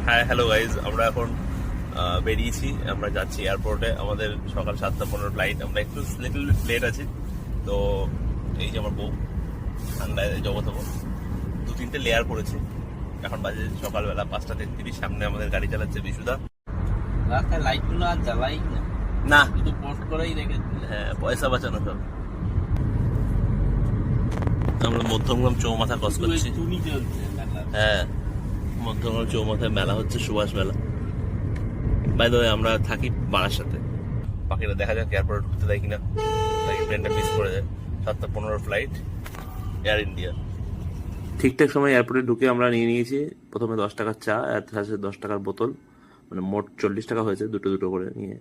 হ্যাঁ hello guys, আমরা এখন বেরিয়েছি, আমরা যাচ্ছি এয়ারপোর্টে। আমাদের সকাল 7:15 ফ্লাইট। আমরা একটু লিটল লেট আছি। তো এই যে আমার বউ ঠান্ডায় জগতব 2-3টে লেয়ার পড়েছে। এখন বাজে সকালবেলা 5:33। সামনে আমাদের গাড়ি চালাচ্ছে বিশুদা। রাস্তায় লাইটগুলো আর জ্বালাই না, শুধু পোস্ট করেই রেখেছি। হ্যাঁ, পয়সা বাঁচানো সব। আমরা মধ্যমগ্রাম চৌমাথা ক্রস করছি। তুমি চলছে হ্যাঁ, মধ্যমগ্রাম চৌমাথায় মেলা হচ্ছে, সুভাষ মেলা। বাই দ্য ওয়ে, আমরা থাকি বারাসাতে। বাকিটা দেখা যাক এয়ারপোর্টে ঢুকতে দেয় কিনা, তাই ট্রেনটা মিস করে যায়। 7:15 ফ্লাইট, এয়ার ইন্ডিয়া। ঠিকঠাক সময় এয়ারপোর্টে ঢুকে আমরা নিয়ে নিয়েছি প্রথমে 10 টাকার চা আর সাথে 10 টাকার বোতল, মানে মোট 40 টাকা হয়েছে, দুটো দুটো করে নিয়ে।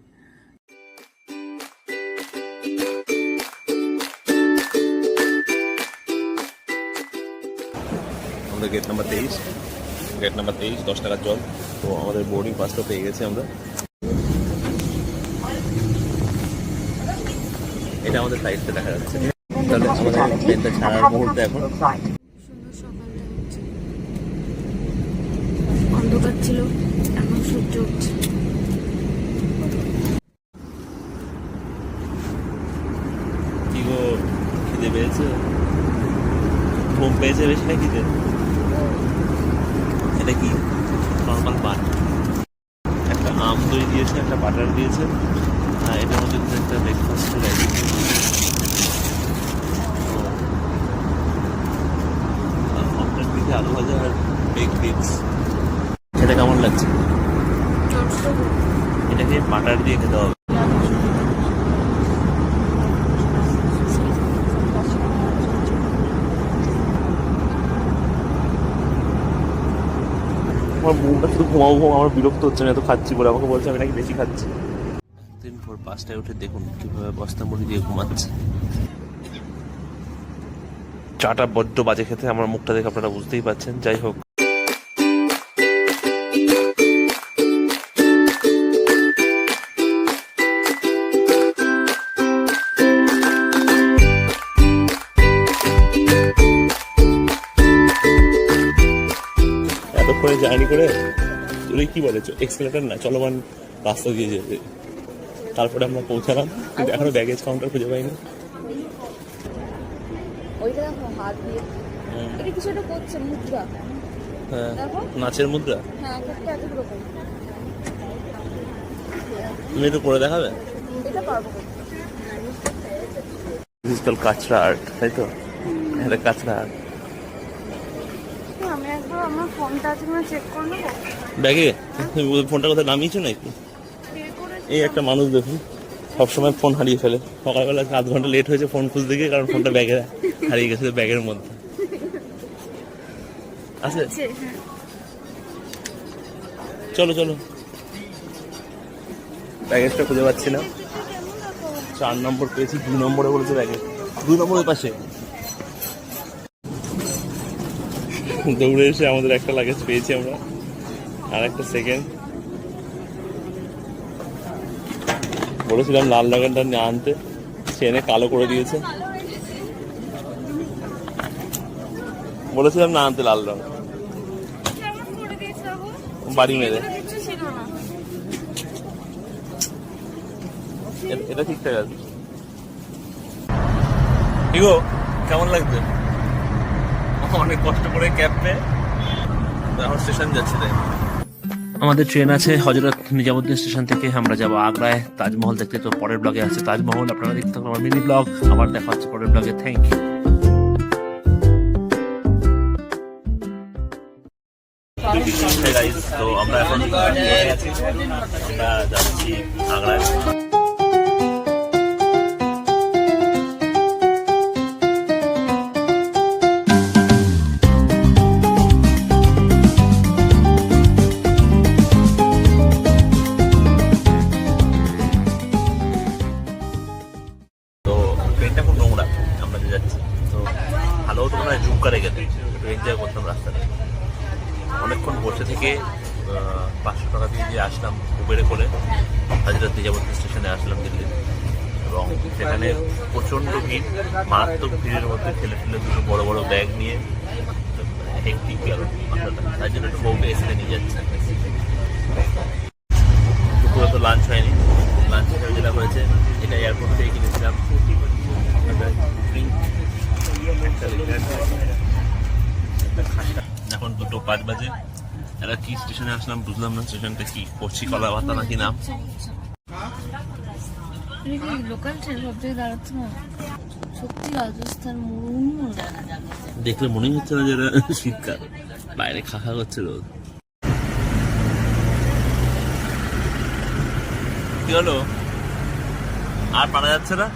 আমাদের গেট নাম্বার 23, 10 টাকার জল। তো আমাদের বোর্ডিং পাসটা পেয়ে গেছি আমরা। এটা আমাদের সাইডটা দেখা যাচ্ছে। তাহলে আমাদের ট্রেনটা ছাড়ার মুহূর্তে এখন। অন্ধকার ছিল, এখন সূর্য উঠছে। কি গো, খিদে পেয়েছে? ঘুম পেয়েছে বেশি না খিদে? এটা কি নর্মাল পান, একটা আম দই দিয়েছে, একটা বাটার দিয়েছে। হ্যাঁ, এটার মধ্যে কিন্তু একটা ব্রেকফাস্ট রেডি। আপনার দিকে আলু ভাজা আর বেক বিনস। সেটা কেমন লাগছে? এটাকে বাটার দিয়ে খেতে হবে। আমার মুখটা শুধু ঘুমাবো, আমার বিরক্ত হচ্ছে না এত খাচ্ছি বলে। আমাকে বলছে আমি নাকি বেশি খাচ্ছি। দিন ভোর 5টায় উঠে দেখুন কিভাবে বস্তা মুড়ি দিয়ে ঘুমাচ্ছে। চাটা বড্ড বাজে খেতে, আমার মুখটা দেখে আপনারা বুঝতেই পারছেন। যাই হোক, এতক্ষণে জার্নি করে তুই কি বলেছো, এক্সেলেটার না চলমান রাস্তা দিয়ে যেতে। তারপরে আমরা পৌঁছালাম, কিন্তু এখনো ব্যাগেজ কাউন্টার খুঁজে পাইনি। হ্যাঁ, নাচের মুদ্রা। তুমি একটু করে দেখাবে? ডিজিটাল কাঁচরা আর্ট, তাই তো? এটা কাঁচরা আর্ট। আমি একবার আমার ফোনটা আছে কিনা চেক করে নেবো। ব্যাগে তুমি ফোনটা কোথায় নামিয়েছো নাকি? এই একটা মানুষ দেখুন, সবসময় ফোন হারিয়ে ফেলে। সকালবেলা 7 ঘন্টা লেট হয়েছে ফোন খুঁজতে গিয়ে, কারণ ফোনটা ব্যাগে হারিয়ে গেছে, ব্যাগের মধ্যে আছে। চলো, ব্যাগেজটা খুঁজে পাচ্ছি না। 4 নম্বর পেয়েছি, 2 নম্বরে বলেছে ব্যাগে, 2 নম্বরের পাশে। দৌড়ে এসে আমাদের একটা লাগেজ পেয়েছি আমরা, আর একটা সেকেন্ড। বলেছিলাম লাল রঙেরটা নিয়ে আনতে, সে এনে কালো করে দিয়েছে। বলেছিলাম না আনতে লাল রঙ, বাড়ি মেরে। এটা ঠিকঠাক আছে। কি গো, কেমন লাগছে? অনেক কষ্ট করে ক্যাব পেয়ে এখন স্টেশন যাচ্ছি। তাই আমাদের ট্রেন আছে হযরত নিজামুদ্দিন স্টেশন থেকে, আমরা যাবো আগ্রায় তাজমহল দেখতে। তো পরের ব্লগে আছে তাজমহল, আপনারা দেখতে থাকুন আমার মিনি ব্লগ। আবার দেখা হচ্ছে পরের ব্লগে। Thank you. তো আমরা এখন আমরা যাচ্ছি আগ্রায়। ট্রেনটা খুব নোংরা, আমরা যে যাচ্ছি। তো ভালো হতো মনে হয় জুমকা রেখে একটু এনজয় করতাম রাস্তাটা। অনেকক্ষণ বসে থেকে 500 টাকা দিয়ে যে আসলাম উবেরে করে হযরত নিজামুদ্দিন স্টেশনে আসলাম দিল্লি। এবং সেখানে প্রচণ্ড ভিড়, মারাত্মক ভিড়ের মধ্যে ঠেলে দুটো বড় বড় ব্যাগ নিয়ে হেক্টিক গেল মাথাটা। তাই জন্য একটু বউকে এসে নিয়ে যাচ্ছে। বাজে। একটা কি স্টেশনে আসলাম বুঝলাম না, স্টেশনটা কি কচি কলা পাতা নাকি নাম। লোকাল ট্রেন সব থেকে দাঁড়াচ্ছে না, সত্যি রাজস্থান মরুন। দেখলে মনেই হচ্ছে না যে এটা শীতকাল, বাইরে খাখা করছে রোদ। কি হলো, আর পারা যাচ্ছে না?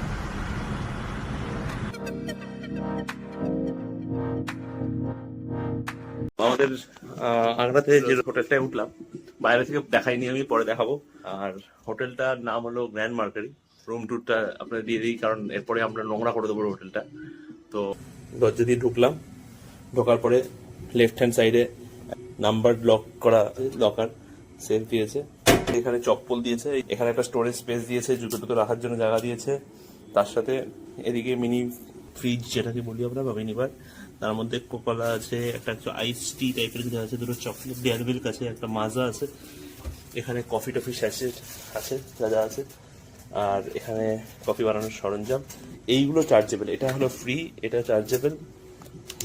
আমাদের আগ্রাতে যে হোটেলটায় উঠলাম, বাইরে থেকে দেখাইনি আমি, পরে দেখাবো। আর হোটেলটার নাম হলো গ্র্যান্ড মার্কারি। রুম ট্যুরটা আপনার দিয়ে দিই, কারণ এরপরে আমরা নোংরা করে দেবো হোটেলটা। তো দরজা দিয়ে ঢুকলাম, ঢোকার পরে লেফট হ্যান্ড সাইডে নাম্বার লক করা লকার সেফ দিয়েছে, এখানে চপ্পল দিয়েছে, এখানে একটা স্টোরেজ স্পেস দিয়েছে, জুতো টুতো রাখার জন্য জায়গা দিয়েছে। তার সাথে এদিকে মিনি ফ্রিজ যেটাকে বলি আমরা, বা মিনি বার, তার মধ্যে কোকোলা আছে, একটা আইস টি টাইপের কিছু আছে, দুটো চকলেট ডেয়ারি মিল্ক আছে, একটা মাজা আছে, এখানে কফি টফি স্যাচেট আছে, যা যা আছে। আর এখানে কফি বানানোর সরঞ্জাম, এইগুলো চার্জেবল, এটা হলো ফ্রি, এটা চার্জেবল।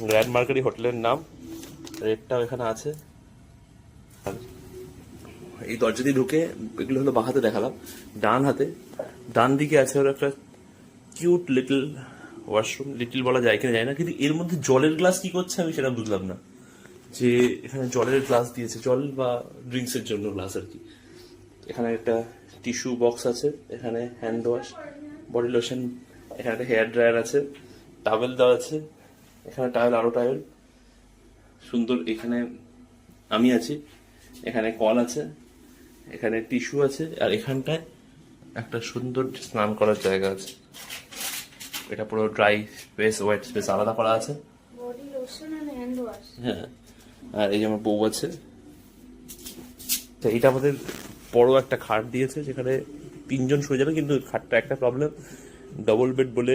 গ্র্যান্ড মার্কারি হোটেলের নাম, রেটটাও এখানে আছে। এই দরজা দিয়ে ঢুকে এগুলো হলো বাঁ হাতে দেখালাম, ডান হাতে ডান দিকে আছে হলো একটা কিউট লিটল ওয়াশরুম। লিটল বলা যায় কিনা যায় না, কিন্তু এর মধ্যে জলের গ্লাস কি করছে আমি সেটা বুঝলাম না, যে এখানে জলের গ্লাস দিয়েছে, জল বা ড্রিঙ্কস এর জন্য গ্লাস আর কি। এখানে একটা টিস্যু বক্স আছে, এখানে হ্যান্ড ওয়াশ, বডি লোশন, এখানে একটা হেয়ার ড্রায়ার আছে, টাওয়েল দেওয়া আছে, এখানে টাওয়েল, আরো টাওয়েল সুন্দর। এখানে আমি আছি, এখানে কল আছে, এখানে টিস্যু আছে, আর এখানটায় একটা সুন্দর স্নান করার জায়গা আছে। এটা পুরো ড্রাই স্পেস, ওয়েট স্পেস আলাদা করা আছে। বডি লোশন আর হ্যান্ড ওয়াশ। হ্যাঁ, আর এই যে আমার বউ আছে। তো এটা আমাদের বড় একটা খাট দিয়েছে, যেখানে 3 জন শুয়ে যাবে, কিন্তু খাটটা একটা প্রবলেম, ডবল বেড বলে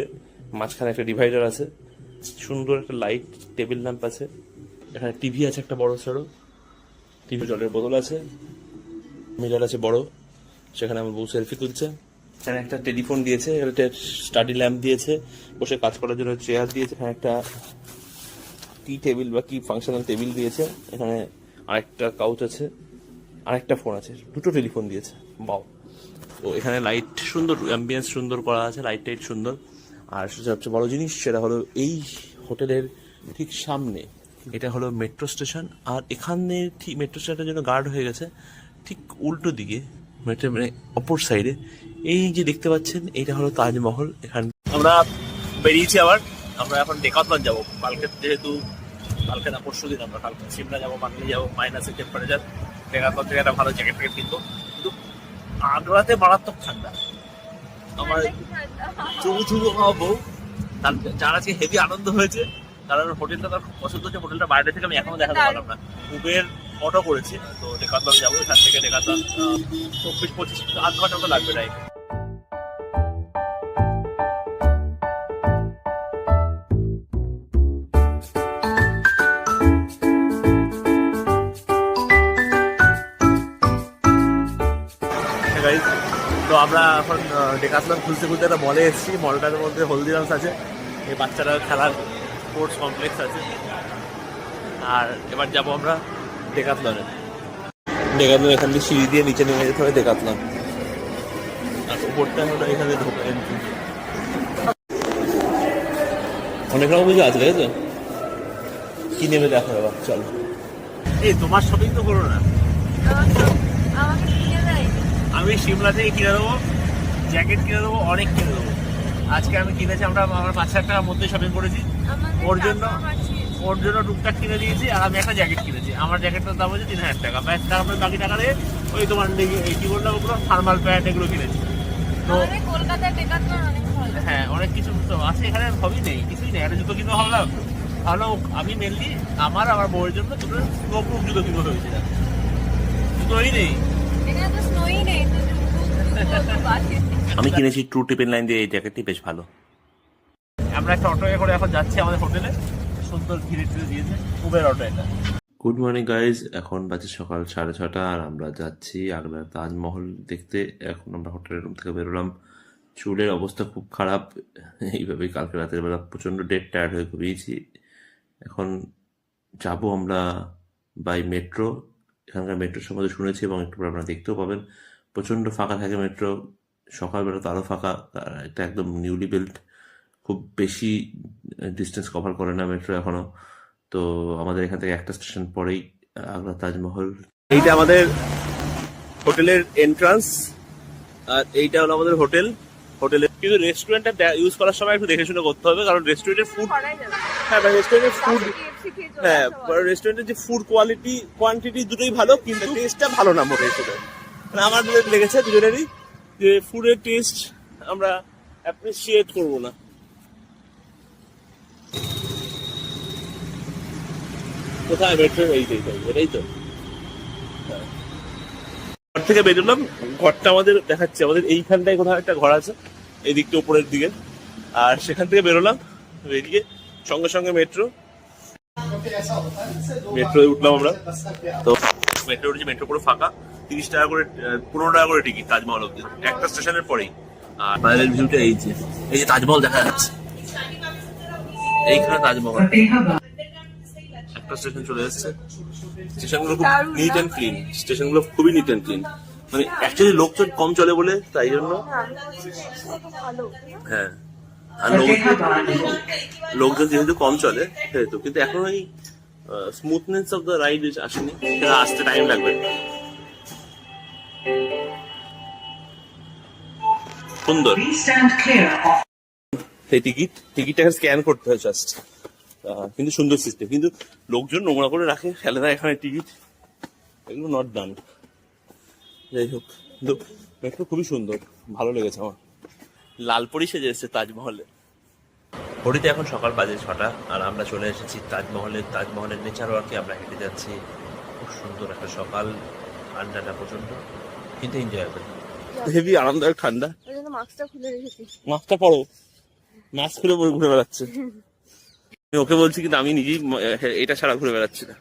মাঝখানে একটা ডিভাইডার আছে, সুন্দর একটা লাইট, টেবিল ল্যাম্প আছে, এখানে টিভি আছে একটা বড় সড়ো টিভি, জলের বোতল আছে, মিরার আছে বড়, সেখানে আমার বউ সেলফি তুলছে। এখানে একটা টেলিফোন দিয়েছে, একটা স্টাডি ল্যাম্প দিয়েছে, বসে কাজ করার জন্য চেয়ার দিয়েছে, এখানে একটা টি টেবিল বা কি ফাংশনাল টেবিল দিয়েছে, এখানে আরেকটা কাউচ আছে, আরেকটা ফোন আছে, দুটো টেলিফোন দিয়েছে, বাও। তো এখানে লাইট সুন্দর, অ্যাম্বিয়েন্স সুন্দর করা আছে, লাইট টাইট সুন্দর। আর সবচেয়ে বড় জিনিস সেটা হলো এই হোটেলের ঠিক সামনে এটা হলো মেট্রো স্টেশন, আর এখানে ঠিক মেট্রো স্টেশনের জন্য গার্ড হয়ে গেছে, ঠিক উল্টো দিকে মেট্রো মানে অপর সাইডে এই যে দেখতে পাচ্ছেন, এটা হলো তাজমহল। এখানে আমরা বেরিয়েছি আবার, আমরা এখন ডেকাথলন যাবো কালকে, যেহেতু কালকে না পরশু দিন আমরা কালকে সিমলা যাবো, মানালি যাবো, মাইনাসের টেম্পারেচার, ডেকাথলন থেকে একটা ভালো জ্যাকেট ট্যাকেট কিনবো। কিন্তু আগ্রাতে মারাত্মক ঠান্ডা, আমার চুমু চুমু খাওয়াবো। তার যার আজকে হেভি আনন্দ হয়েছে, কারণ হোটেলটা তার খুব পছন্দ হচ্ছে, হোটেলটা বাইরে থেকে আমি এখনো দেখাতে পারলাম না। উবের অটো করেছি, তো ডেকাথলন যাবো, এখান থেকে ডেকাথলন 24-25 আধ ঘন্টা মতো লাগবে রাইড। তো আমরা এখন ডেকাথলন খুঁজতে খুঁজতে একটা মলে এসেছি, মলটার মধ্যে হলদিরামস আছে, এই বাচ্চারা খেলার স্পোর্টস কমপ্লেক্স আছে। আর এবার যাবো আমরা ডেকাথলনে। ডেকাথলন এখান থেকে সিঁড়ি দিয়ে নিচে নেমে যেতে হবে ডেকাথলন, আর উপরটা হলো এখানে ঢোকা। অনেক রকম কিছু আছে, তাই তো? কি নেবে দেখো এবার, চলো। এই তোমার শপিং তো করো না, আমাকে কিনে দেয়। আমি সিমলা থেকে কিনে দেবো, জ্যাকেট কিনে দেবো, অনেক কিনে দেবো। আজকে আমি কিনেছি, আমরা আমার 5,000 টাকার মধ্যে শপিং করেছি। ওর জন্য টুকটাক কিনে দিয়েছি, আর আমি একটা জ্যাকেট কিনেছি। আমার জ্যাকেটটার দাম হচ্ছে 3,000 টাকা, ব্যাস। তারপরে বাকি টাকা দিয়ে ওই তোমার কি বললাম, ওগুলো থার্মাল প্যান্ট এগুলো কিনেছি। তো কলকাতায় ডেকাথলন অনেক ভালো। হ্যাঁ, অনেক কিছু তো আছে এখানে, সবই নেই, কিছুই নেই। একটা জুতো কিনবো ভাবলাম, ভালো। আমি মেনলি আমার বউয়ের জন্য দুটো স্নোপ্রুফ জুতো কিনবো ভেবেছিলাম, জুতোই নেই। এখানে তো স্নোই নেই, তো আমি কিনেছি ট্রু টিপেন লাইন দিয়ে, এই জ্যাকেটটি বেশ ভালো। আমরা একটা অটোয়ে করে এখন যাচ্ছি আমাদের হোটেলে, সুন্দর ঘিরে ফিরে দিয়েছে উবের অটো এটা। গুড মর্নিং গাইজ, এখন বাজে সকাল 6:30, আর আমরা যাচ্ছি আগ্রার তাজমহল দেখতে। এখন আমরা হোটেলের রুম থেকে বেরোলাম, চুলের অবস্থা খুব খারাপ, এইভাবেই কালকে রাতের বেলা প্রচণ্ড ডেড টায়ার্ড হয়ে ঘুমিয়েছি। এখন যাব আমরা বাই মেট্রো। এখানকার মেট্রো সম্বন্ধে শুনেছি এবং একটু পরে আপনারা দেখতেও পাবেন। প্রচণ্ড ফাঁকা থাকে মেট্রো, সকালবেলা তো আরও ফাঁকা। এটা একদম নিউলি বিল্ট, খুব বেশি ডিস্টেন্স কভার করে না মেট্রো এখনো। তো আমাদের এখান থেকে একটা স্টেশন পরেই আগ্রা তাজমহল। এইটা আমাদের হোটেলের এন্ট্রান্স, আর এইটা হলো আমাদের হোটেল। হোটেলের কিন্তু রেস্টুরেন্টটা ইউজ করার সময় একটু দেখে শুনে করতে হবে, কারণ রেস্টুরেন্টের ফুড, হ্যাঁ রেস্টুরেন্টের ফুড, হ্যাঁ রেস্টুরেন্টের যে ফুড কোয়ান্টিটি দুটোই ভালো, কিন্তু টেস্টটা ভালো না মোটেই। মানে আমার লেগেছে দুজনেরই যে ফুডের টেস্ট আমরা অ্যাপ্রিসিয়েট করবো না। কোথায় মেট্রো? এটাই তো। ঘর থেকে বেরোলাম, ঘরটা আমাদের দেখাচ্ছে, আমাদের এইখানটায় কোথাও একটা ঘর আছে, এই দিকটা উপরের দিকে। আর সেখান থেকে বেরোলাম, বেরিয়ে সঙ্গে সঙ্গে মেট্রোয় উঠলাম আমরা। তো মেট্রো উঠেছি, মেট্রো পুরো ফাঁকা, 30 টাকা করে 15 টাকা করে টিকিট তাজমহল অব্দি, একটা স্টেশনের পরেই। আর বাইরের ভিউটা এই যে তাজমহল দেখা যাচ্ছে, এইখানে তাজমহল। একটা স্টেশন চলে এসেছে, স্টেশনগুলো খুব নিট অ্যান্ড ক্লিন, স্টেশনগুলো খুবই নিট অ্যান্ড ক্লিন। মানে অ্যাকচুয়ালি লোকজন কম চলে বলে তাই জন্য, হ্যাঁ। আর লোকজন যেহেতু কম চলে সেহেতু, কিন্তু এখন ওই স্মুথনেস অফ দ্য রাইড আসেনি, সেটা আসতে টাইম লাগবে। সুন্দর সেই টিকিটটা স্ক্যান করতে হয় জাস্ট, কিন্তু সুন্দর সিস্টেম। কিন্তু লোকজন নোংরা করে রাখে, ফেলে না এখানে টিকিট, এগুলো নট ডান। যাই হোক, কিন্তু মেট্রো খুবই সুন্দর, ভালো লেগেছে আমার। লালপরি সেজে এসেছে তাজমহলে। ঘড়িতে এখন সকাল বাজে 6টা, আর আমরা চলে এসেছি তাজমহলের নেচার ওয়ার্কে আমরা হেঁটে যাচ্ছি। খুব সুন্দর একটা সকাল, ঠান্ডাটা প্রচন্ড কিন্তু এনজয়েবল, হেভি আরামদায়ক ঠান্ডা। মাস্কটা খুলে রেখেছি, মাস্কটা পরো, মাস্ক খুলে পরে ঘুরে বেড়াচ্ছে। আমি ওকে বলছি, কিন্তু আমি নিজেই এটা ছাড়া ঘুরে বেড়াচ্ছি না,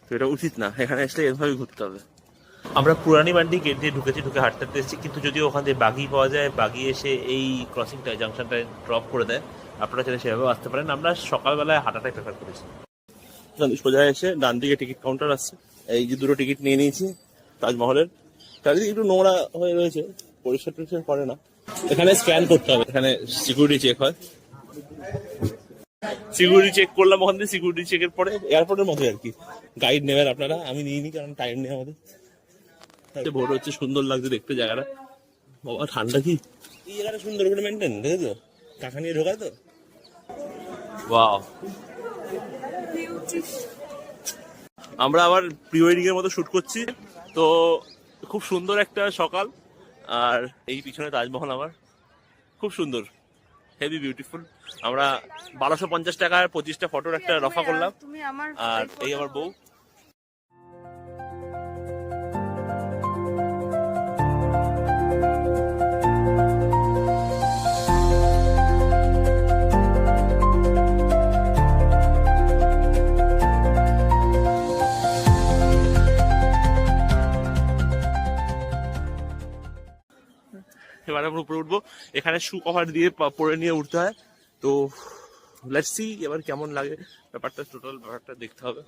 তো এটা উচিত না, এখানে আসলে এভাবে ঘুরতে হবে। আমরা পুরানি মান্ডি গেট দিয়ে ঢুকে হাঁটতে এসেছি, কিন্তু যদিও ওখান থেকে বাগি পাওয়া যায়, বাগি এসে এই ক্রসিংটায় জাংশনটায় ড্রপ করে দেয়, আপনারা চাইলে সেভাবেও আসতে পারেন। আমরা সকালবেলায় হাঁটাটাই প্রেফার করেছি। সোজা এসে ডান দিকে টিকিট কাউন্টার আসছে, এই যে দুটো টিকিট নিয়ে নিয়েছি তাজমহলের। চারিদিকে একটু নোংরা হয়ে রয়েছে, পরিষ্কার টরিষ্কার করে না। এখানে স্ক্যান করতে হবে, এখানে সিকিউরিটি চেক হয়। সিকিউরিটি চেক করলাম ওখান থেকে, সিকিউরিটি চেকের পরে এয়ারপোর্টের মধ্যে আর কি গাইড নেবেন আপনারা। আমি নিইনি, কারণ টাইম নেই আমাদের। ভোর হচ্ছে, সুন্দর লাগছে দেখতে জায়গাটা। বাবা ঠান্ডা কি, এই জায়গাটা সুন্দর করে মেনটেন, দেখেছো? টাকা নিয়ে ঢোকায় তো। ওয়াও, আমরা আবার প্রি ওয়েডিং এর মতো শুট করছি, তো খুব সুন্দর একটা সকাল। আর এই পিছনে তাজমহল আমার, খুব সুন্দর, হেভি বিউটিফুল। আমরা 1250 টাকার 25টা ফটোর একটা রফা করলাম। আর এই আমার বউ। এবার আমরা উপরে উঠবো, এখানে শু কভার দিয়ে পরে নিয়ে উঠতে হয়। তো লেটস সি এবার কেমন লাগে ব্যাপারটা, টোটাল ব্যাপারটা দেখতে হবে।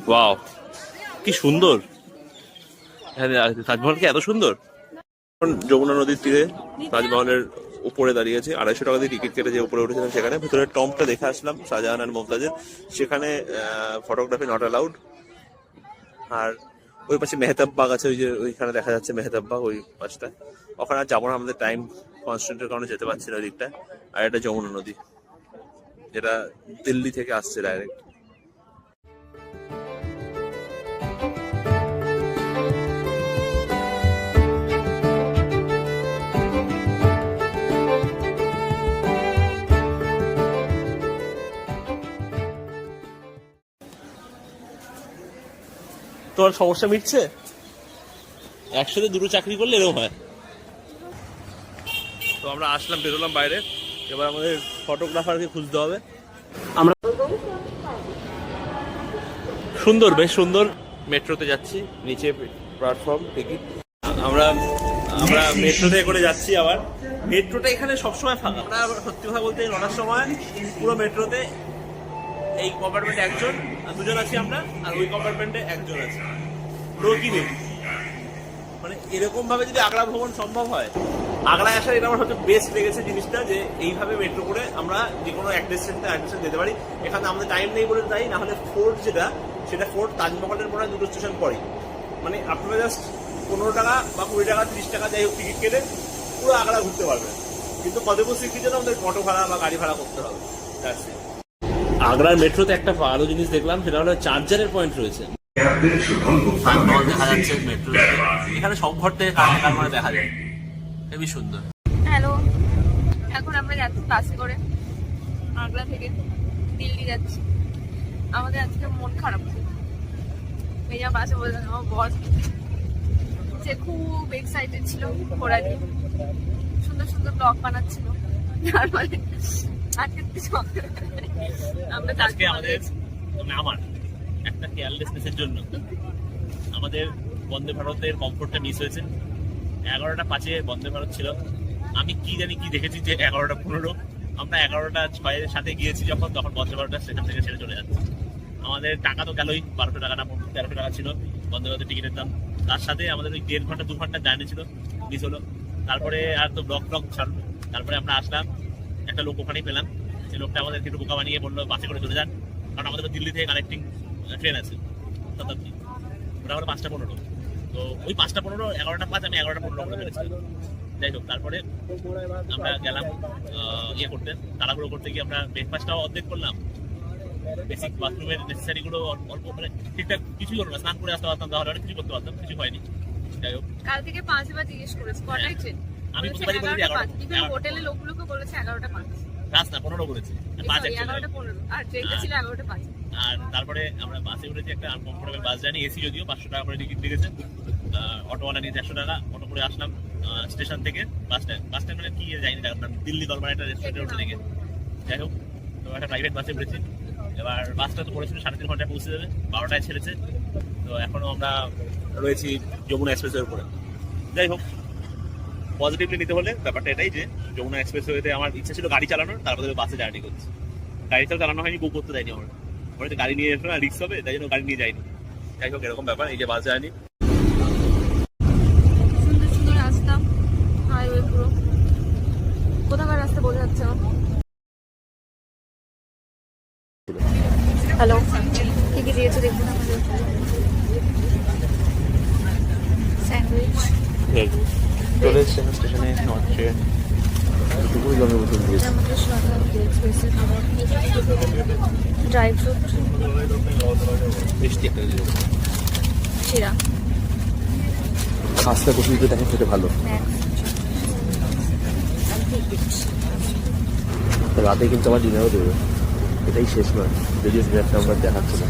ওয়াও, কি সুন্দর তাজমহল, কি এত সুন্দর। যমুনা নদীর তীরে তাজমহলের উপরে দাঁড়িয়ে আছে, 250 টাকা দিয়ে টিকিট কেটে যে উপরে উঠেছিলাম সেখানে। ভেতরে টম্বটা দেখে আসলাম, শাহজাহান আর মুমতাজের। সেখানে ফটোগ্রাফি নট অ্যালাউড। আর ওই পাশে মেহতাব বাগ আছে, ওই যে ওইখানে দেখা যাচ্ছে মেহতাব বাগ, ওই পাশটা। ওখানে আর যাবো না, আমাদের টাইম কনস্ট্যান্টের কারণে যেতে পারছি না ওই দিকটা। আর এটা যমুনা নদী, যেটা দিল্লি থেকে আসছে ডাইরেক্ট। তোমার সমস্যা মিটছে? একসাথে দুটো চাকরি করলে এরকম হয়। তো আমরা আসলাম, বেরোলাম বাইরে, এবার আমাদের ফটোগ্রাফারকে খুঁজতে হবে। আমরা সুন্দর, বেশ সুন্দর মেট্রোতে যাচ্ছি, নিচে প্ল্যাটফর্ম টিকিট। আমরা মেট্রোতে করে যাচ্ছি। আবার মেট্রোটা এখানে সবসময় ফাঁকা। আমরা সত্যি কথা বলতে 9টার সময় পুরো মেট্রোতে এই কম্পার্টমেন্টে একজন আর দুজন আছি আমরা, আর ওই কম্পার্টমেন্টে একজন আছে, লোকই নেই। মানে এরকম ভাবে যদি আগ্রা ভ্রমণ সম্ভব হয়, আগ্রায় আসার এটা আমার হচ্ছে বেস্ট লেগেছে জিনিসটা, যে এইভাবে মেট্রো করে আমরা যে কোনো এক স্টেশন থেকে আরেক স্টেশন যেতে পারি। এখানে আমাদের টাইম নেই বলে তাই, না হলে ফোর্ট যেটা, সেটা ফোর্ট তাজমহলের পরে দুটো স্টেশন পরেই। মানে আপনারা জাস্ট 15 টাকা বা 20 টাকা 30 টাকা যাই হোক টিকিট কেটে পুরো আগ্রা ঘুরতে পারবেন। কিন্তু ফতেপুর সিক্রির জন্য আমাদের অটো ভাড়া বা গাড়ি ভাড়া করতে হবে। আগ্রার মেট্রোতে একটা ভালো জিনিস দেখলাম, সেটা হলো চার্জারের পয়েন্ট রয়েছে। দেখা যাচ্ছে মেট্রো, এখানে সব ঘর থেকে কার মানে দেখা যায়, হেবি সুন্দর। হ্যালো, এখন আমরা যাচ্ছি বাসে করে আগ্রা থেকে দিল্লি যাচ্ছি। আমাদের আজকে মন খারাপ, মেয়া বাসে বললেন আমার বস সে খুব এক্সাইটেড ছিল ঘোরা নিয়ে, সুন্দর সুন্দর ব্লগ বানাচ্ছিল। তারপরে আজকে আমরা আজকে আমাদের আমার একটা কেয়ারলেসনেসের জন্য আমাদের বন্দে ভারতের কমফোর্টটা মিস হয়েছে। 11টা 5-এ বন্দে ভারত ছিল, আমি কি জানি কি দেখেছি যে 11টা 15 আমরা 11টা 6-এর সাথে গিয়েছি যখন, তখন বন্দে ভারতটা সেখান থেকে ছেড়ে চলে যাচ্ছে। আমাদের টাকা তো গেলই, 1200 টাকা না 1300 টাকা ছিল বন্দে ভারতের টিকিটের দাম, তার সাথে আমাদের ওই 1.5 ঘন্টা 2 ঘন্টা জার্নি ছিল, মিস হলো। তারপরে আর তো ব্লগ ছাড়লো। তারপরে আমরা আসলাম, একটা লোক ওখানেই পেলাম, সেই লোকটা আমাদেরকে একটু বোকা বানিয়ে বললো বাসে করে চলে যান, কারণ আমাদের দিল্লি থেকে কানেক্টিং ট্রেন আছে শতাব্দী, ওটা হলো 5টা 15। তো ওই 5টা 15, 11টা 5 আমি 11টা 15 করে পেরেছিলাম। যাই হোক, তারপরে আমরা গেলাম ইয়ে করতে, তাড়াহুড়ো করতে গিয়ে আমরা ব্রেকফাস্টটাও অর্ধেক করলাম, বেসিক বাথরুমের নেসেসারি গুলো অল্প, মানে ঠিকঠাক কিছুই হলো না। স্নান করে আসতে পারতাম, তাহলে অনেক কিছু করতে পারতাম, কিছু হয়নি। যাই হোক, কাল থেকে 5 বার জিজ্ঞেস করেছি কটাই ট্রেন, আমি প্রতিবারই বলি 11টা হোটেলে লোকগুলোকে বলেছে 11টা 5, রাত না 15 করেছি, 5 11টা 15, আর ট্রেনটা ছিল 11টা 5। আর তারপরে আমরা বাসে উঠেছি, একটা আনকমফোর্টেবল বাস জার্নি, এসি যদিও 500 টাকা করে টিকিট লেগেছে। অটোওয়ালা নিয়েছে 100 টাকা, অটো করে আসলাম স্টেশন থেকে বাস স্ট্যান্ড মানে কি যাইনি জায়গাটা, দিল্লি দরবার একটা রেস্টুরেন্টে উঠে লেগে। যাই হোক, তো একটা প্রাইভেট বাসে উঠেছি। এবার বাসটা তো পড়েছিল 3.5 ঘন্টায় পৌঁছে যাবে, 12টায় ছেড়েছে। তো এখনো আমরা রয়েছি যমুনা এক্সপ্রেসওয়ের উপরে। যাই হোক, পজিটিভলি নিতে হলে ব্যাপারটা এটাই যে যমুনা এক্সপ্রেসওয়েতে আমার ইচ্ছা ছিল গাড়ি চালানোর, তারপরে বাসে জার্নি করছি। গাড়িটাও চালানো হয়নি, বুক করতে দেয়নি আমার, পরে গাড়ি নিয়ে এসো না রিস্ক হবে, তাই জন্য গাড়ি নিয়ে যাইনি। যাই হোক, এরকম ব্যাপার। এই যে বাস জার্নি, সুন্দর সুন্দর রাস্তা, হাইওয়ে পুরো, কোথাকার রাস্তা বোঝা যাচ্ছে না। হ্যালো, কি কি দিয়েছে দেখুন আমাদের। স্যান্ডউইচ, চলে এসছে স্টেশনে ট্রেন, দুপুর জমের বোতল দিয়েছে, আমাদের শতাব্দী এক্সপ্রেসের খাবার, ড্রাই ফ্রুট, মিষ্টি একটা দিয়েছে, শিরা, খাস্তা কফি তো দেখেন খেতে ভালো। রাতে কিন্তু আমার ডিনারও দেবে, এটাই শেষ নয়, যদিও ডিনারটা আমরা দেখাচ্ছি না।